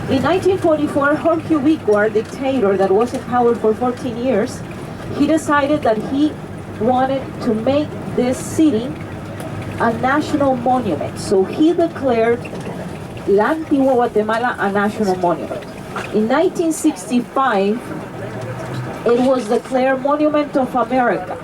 In 1944, Jorge Huico, our dictator that was in power for 14 years, he decided that he wanted to make this city a national monument. So he declared La Antigua Guatemala a national monument. In 1965, it was declared Monument of America.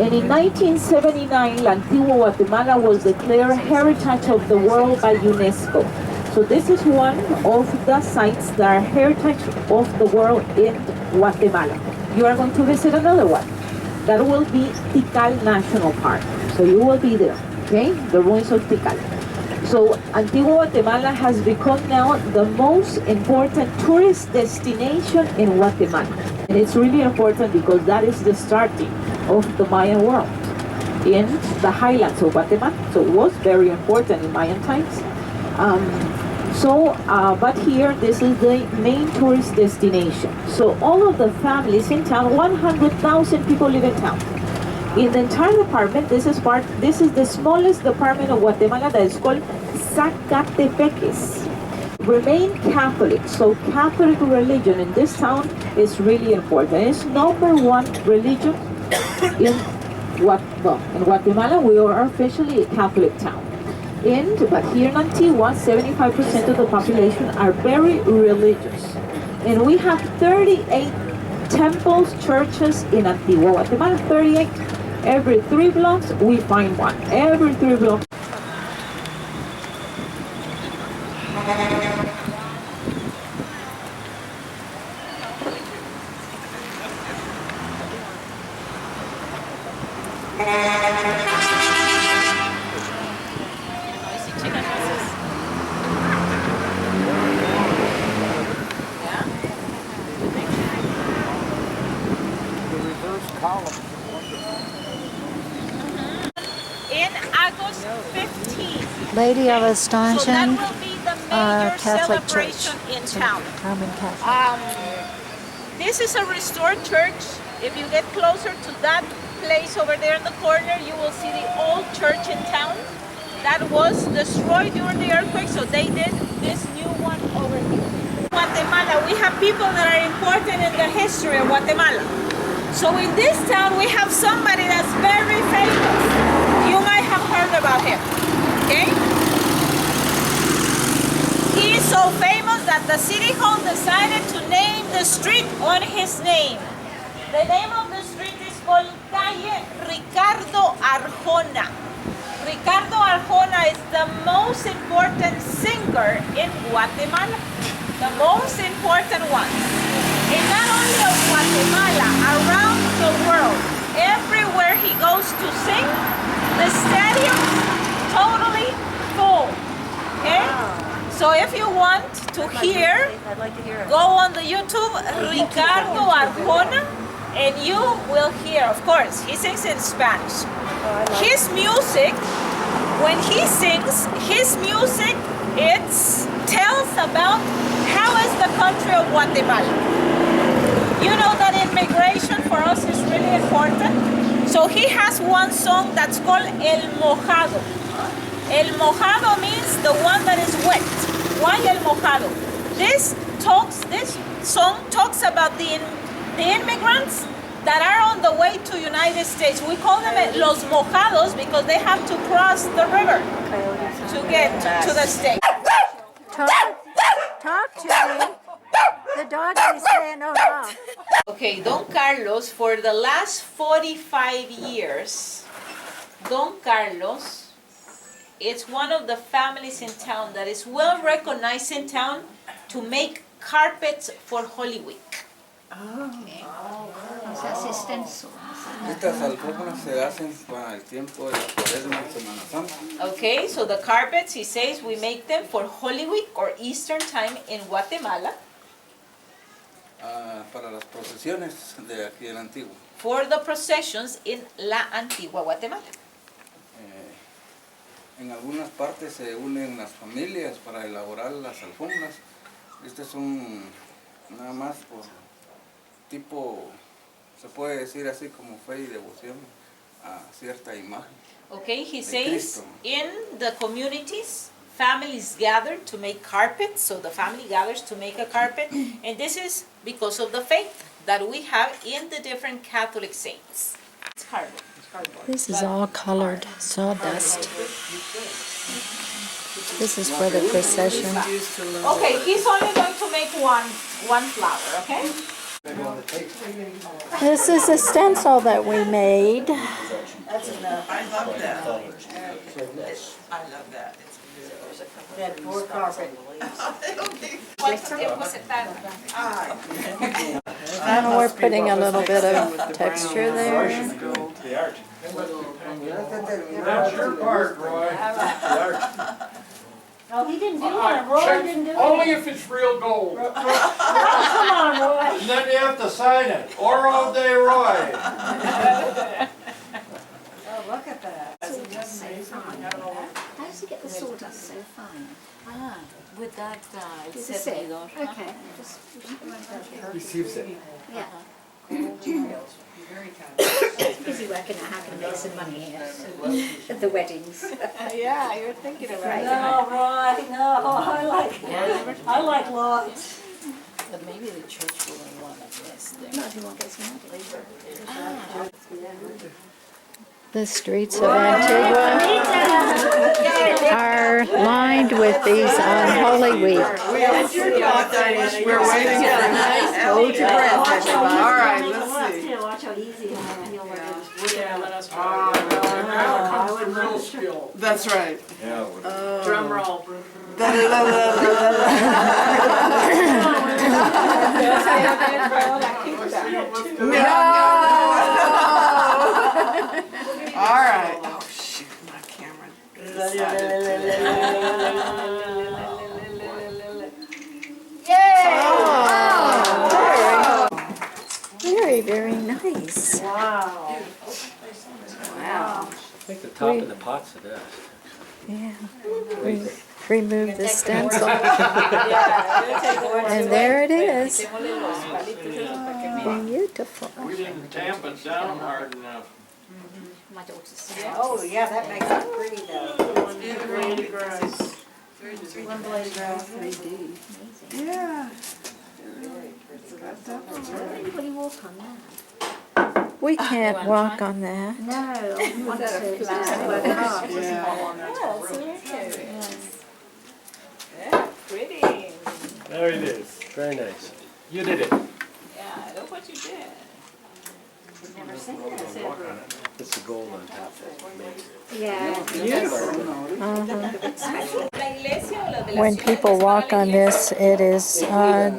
And in 1979, La Antigua Guatemala was declared Heritage of the World by UNESCO. So this is one of the sites that are Heritage of the World in Guatemala. You are going to visit another one. That will be Tikal National Park. So you will be there, okay? The ruins of Tikal. So Antigua Guatemala has become now the most important tourist destination in Guatemala. And it's really important because that is the starting of the Mayan world in the highlands of Guatemala. So it was very important in Mayan times. But here, this is the main tourist destination. So all of the families in town, 100,000 people live in town. In the entire department, this is the smallest department of Guatemala that is called Zacatepeques. Remain Catholic, so Catholic religion in this town is really important. It's #1 religion in Guatemala. We are officially a Catholic town. But here in Antigua, 75% of the population are very religious. And we have 38 temples, churches in Antigua, Guatemala, 38. Every 3 blocks, we find one. Every 3 blocks. In August 15th. Lady of Astonishing, So that will be the major Catholic celebration Church. in town. Roman Catholic. This is a restored church. If you get closer to that place over there in the corner, you will see the old church in town that was destroyed during the earthquake, so they did this new one over here. Guatemala, we have people that are important in the history of Guatemala. So in this town, we have somebody that's very famous. You might have heard about him, okay? He is so famous that the city hall decided to name the street on his name. The name of the street is called Calle Ricardo Arjona. Ricardo Arjona is the most important singer in Guatemala. The most important one. And not only of Guatemala, around the world, everywhere he goes to sing, the stadium's totally full. Okay? So if you want to hear, I'd like to hear it. go on the YouTube, Ricardo Arjona, and you will hear, of course, he sings in Spanish. His music, when he sings, his music, it tells about how is the country of Guatemala. You know that immigration for us is really important. So he has one song that's called El Mojado. El Mojado means the one that is wet. Why El Mojado? This song talks about the immigrants that are on the way to United States. We call them Los Mojados because they have to cross the river to get to the States. Talk to me. The dog is saying, oh no. Okay, Don Carlos, for the last 45 years, Don Carlos is one of the families in town that is well recognized in town to make carpets for Holy Week. Estas alfombras se hacen para el tiempo de la Cuaresma y Semana Santa. Okay, so the carpets, he says, we make them for Holy Week or Eastern time in Guatemala. Para las procesiones de aquí en Antigua. For the processions in La Antigua Guatemala. En algunas partes se unen las familias para elaborar las alfombras. Este es nada más por tipo, se puede decir así como fe y devoción a cierta imagen. Okay, he says in the communities, families gather to make carpets, so the family gathers to make a carpet, and this is because of the faith that we have in the different Catholic saints. It's cardboard. This is all colored sawdust. This is for the procession. Okay, he's only going to make one flower, okay? This is a stencil that we made. That's enough. I love that. I love that. That poor carpet. And we're putting a little bit of texture there. That's your part, Roy. No, he didn't do that. Roy didn't do Only if it's real gold. Come on, Roy. And then you have to sign it. Or all day, Roy. Oh, look at that. How does he get the sawdust so fine? With that Is this it? Okay. Receives it. Yeah. Busy working out how to make some money here at the weddings. Yeah, you're thinking of Right. No, Roy, no, I like lots. But maybe the church will want this thing. Not who won't get some money. The streets of Antigua are lined with these on Holy Week. We're waiting for hold your breath, everybody. All right, let's see. Watch how easy Real skill. That's right. Drum roll. All right. Oh, shoot, my camera decided Very, very nice. Wow. Wow. I think the top of the pot's the best. Yeah. Remove the stencil. And there it is. Beautiful. We didn't tamp it down hard enough. Oh, yeah, that makes it pretty though. One blade grass. Yeah. Anybody walk on that? We can't walk on that. No, I want to. Pretty. There it is. Very nice. You did it. Yeah, look what you did. Never seen that. It's the gold on top that makes it. Yeah. La iglesia o las When velaciones people walk on this, it is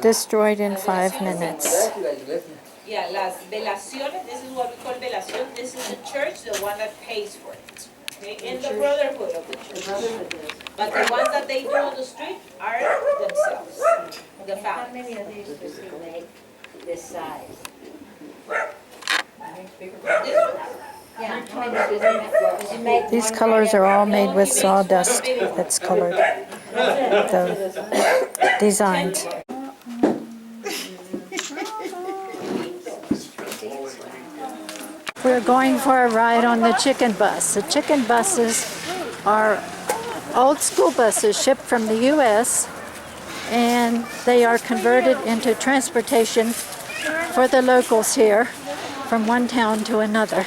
destroyed in 5 minutes. Yeah, las velaciones, this is what we call velación. This is the church, the one that pays for it. Okay, in the brotherhood of the church. But the ones that they do on the street are themselves, the How family. many of these does he make this size? Yeah, how many does he make? These colors are all made with sawdust that's colored. The designs. We're going for a ride on the chicken bus. The chicken buses are old school buses shipped from the U.S. and they are converted into transportation for the locals here from one town to another.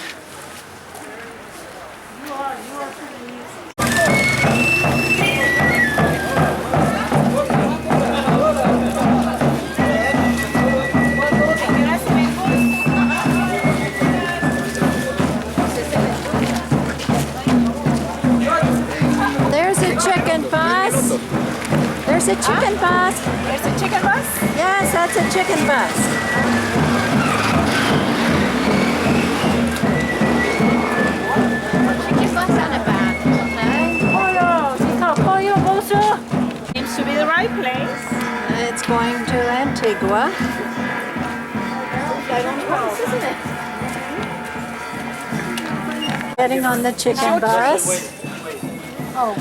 There's a chicken bus. There's a chicken bus. There's a chicken bus? Yes, that's a chicken bus. Chicken bus on a bag. Seems to be the right place. It's going to Antigua. Getting on the chicken bus. Oh.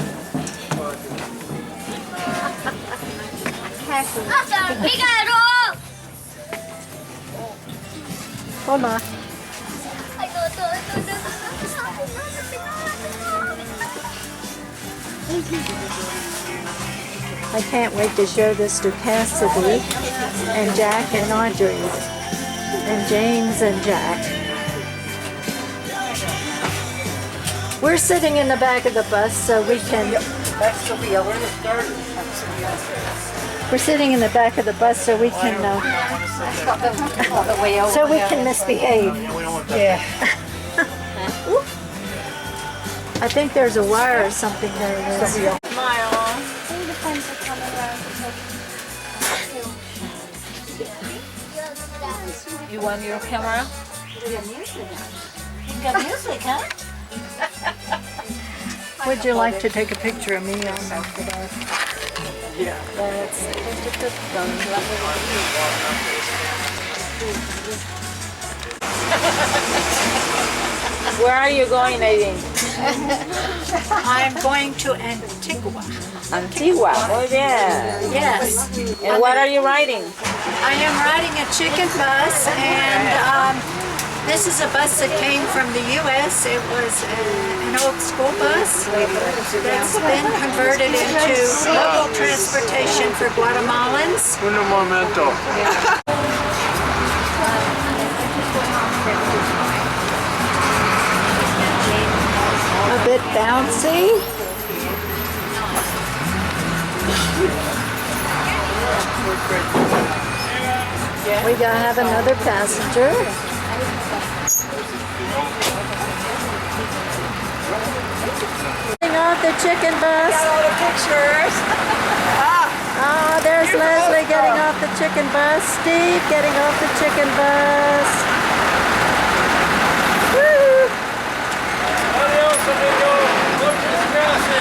Hola. I can't wait to show this to Cassidy and Jack and Audrey and James and Jack. We're sitting in the back of the bus so we can... That's the wheel. Where it started. We're sitting in the back of the bus so we can... so we can misbehave. Yeah. I think there's a wire or something there. You want your camera? You got music, huh? Would you like to take a picture of me on the bus? Yeah. Where are you going, Nadine? I'm going to Antigua. Antigua, muy bien. Yes. And what are you riding? I am riding a chicken bus, and this is a bus that came from the U.S. It was an old school bus that's been converted into local transportation for Guatemalans. Un momento. A bit bouncy. We gotta have another passenger. Getting off the chicken bus. Got all the pictures. Oh, there's Leslie getting off the chicken bus. Steve getting off the chicken bus. Woo! Adios, amigo. Muchas gracias.